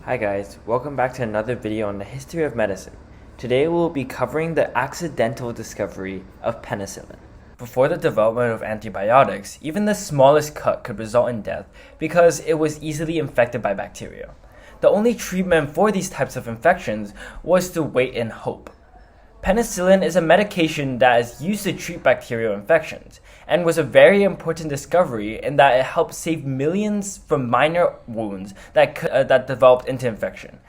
Hi guys, welcome back to another video on the history of medicine. Today we'll be covering the accidental discovery of penicillin. Before the development of antibiotics, even the smallest cut could result in death because it was easily infected by bacteria. The only treatment for these types of infections was to wait and hope. Penicillin is a medication that is used to treat bacterial infections and was a very important discovery in that it helped save millions from minor wounds that developed into infection.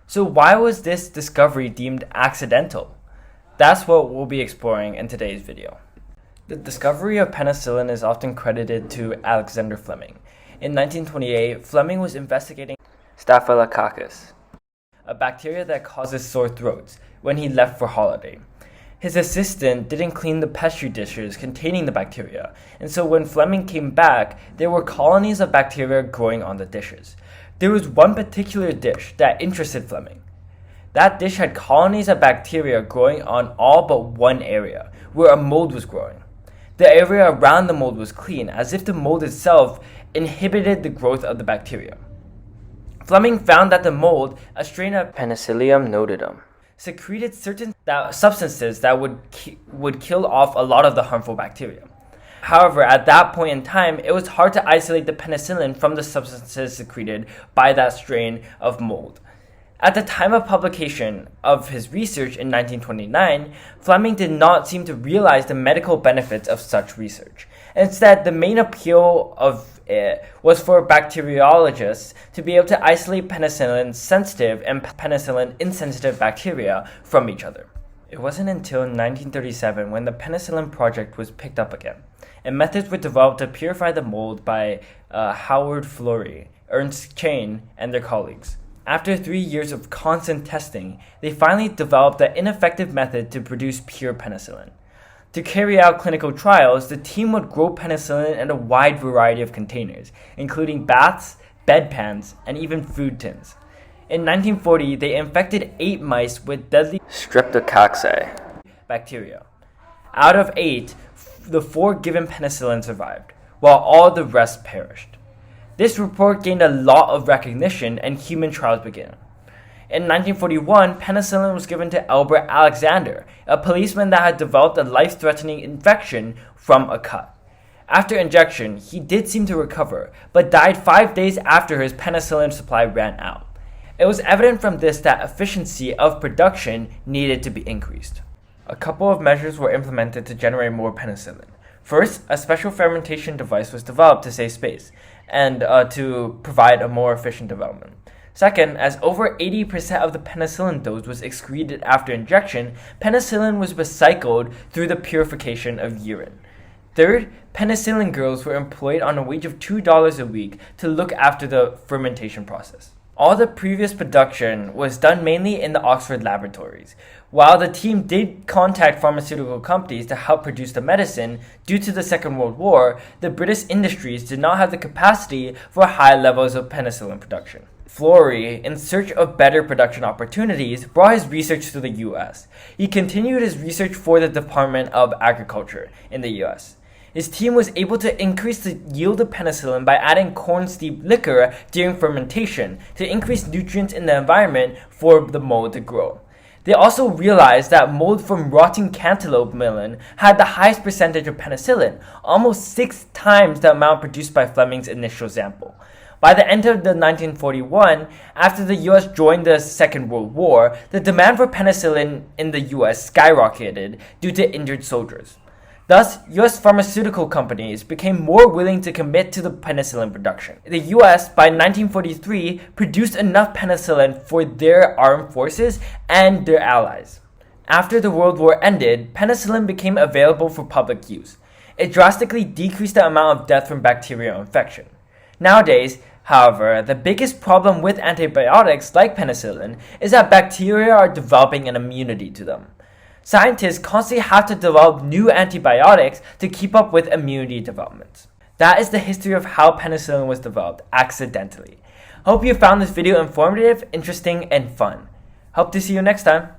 So why was this discovery deemed accidental? That's what we'll be exploring in today's video. The discovery of penicillin is often credited to Alexander Fleming. In 1928, Fleming was investigating Staphylococcus, a bacteria that causes sore throats, when he left for holiday. His assistant didn't clean the petri dishes containing the bacteria, and so when Fleming came back, there were colonies of bacteria growing on the dishes. There was one particular dish that interested Fleming. That dish had colonies of bacteria growing on all but one area, where a mold was growing. The area around the mold was clean, as if the mold itself inhibited the growth of the bacteria. Fleming found that the mold, a strain of Penicillium notidum, secreted certain substances that would kill off a lot of the harmful bacteria. However, at that point in time, it was hard to isolate the penicillin from the substances secreted by that strain of mold. At the time of publication of his research in 1929, Fleming did not seem to realize the medical benefits of such research. Instead, the main appeal of it was for bacteriologists to be able to isolate penicillin-sensitive and penicillin-insensitive bacteria from each other. It wasn't until 1937 when the penicillin project was picked up again, and methods were developed to purify the mold by Howard Florey, Ernst Chain, and their colleagues. After 3 years of constant testing, they finally developed an ineffective method to produce pure penicillin. To carry out clinical trials, the team would grow penicillin in a wide variety of containers, including baths, bedpans, and even food tins. In 1940, they infected 8 mice with deadly Streptococcus bacteria. Out of 8, the 4 given penicillin survived, while all the rest perished. This report gained a lot of recognition and human trials began. In 1941, penicillin was given to Albert Alexander, a policeman that had developed a life-threatening infection from a cut. After injection, he did seem to recover, but died 5 days after his penicillin supply ran out. It was evident from this that efficiency of production needed to be increased. A couple of measures were implemented to generate more penicillin. First, a special fermentation device was developed to save space and to provide a more efficient development. Second, as over 80% of the penicillin dose was excreted after injection, penicillin was recycled through the purification of urine. Third, penicillin girls were employed on a wage of $2 a week to look after the fermentation process. All the previous production was done mainly in the Oxford laboratories. While the team did contact pharmaceutical companies to help produce the medicine, due to the Second World War, the British industries did not have the capacity for high levels of penicillin production. Florey, in search of better production opportunities, brought his research to the US. He continued his research for the Department of Agriculture in the US. His team was able to increase the yield of penicillin by adding corn steeped liquor during fermentation to increase nutrients in the environment for the mold to grow. They also realized that mold from rotting cantaloupe melon had the highest percentage of penicillin, almost 6 times the amount produced by Fleming's initial sample. By the end of 1941, after the US joined the Second World War, the demand for penicillin in the US skyrocketed due to injured soldiers. Thus, US pharmaceutical companies became more willing to commit to the penicillin production. The US, by 1943, produced enough penicillin for their armed forces and their allies. After the World War ended, penicillin became available for public use. It drastically decreased the amount of death from bacterial infection. Nowadays, however, the biggest problem with antibiotics like penicillin is that bacteria are developing an immunity to them. Scientists constantly have to develop new antibiotics to keep up with immunity development. That is the history of how penicillin was developed accidentally. Hope you found this video informative, interesting, and fun. Hope to see you next time.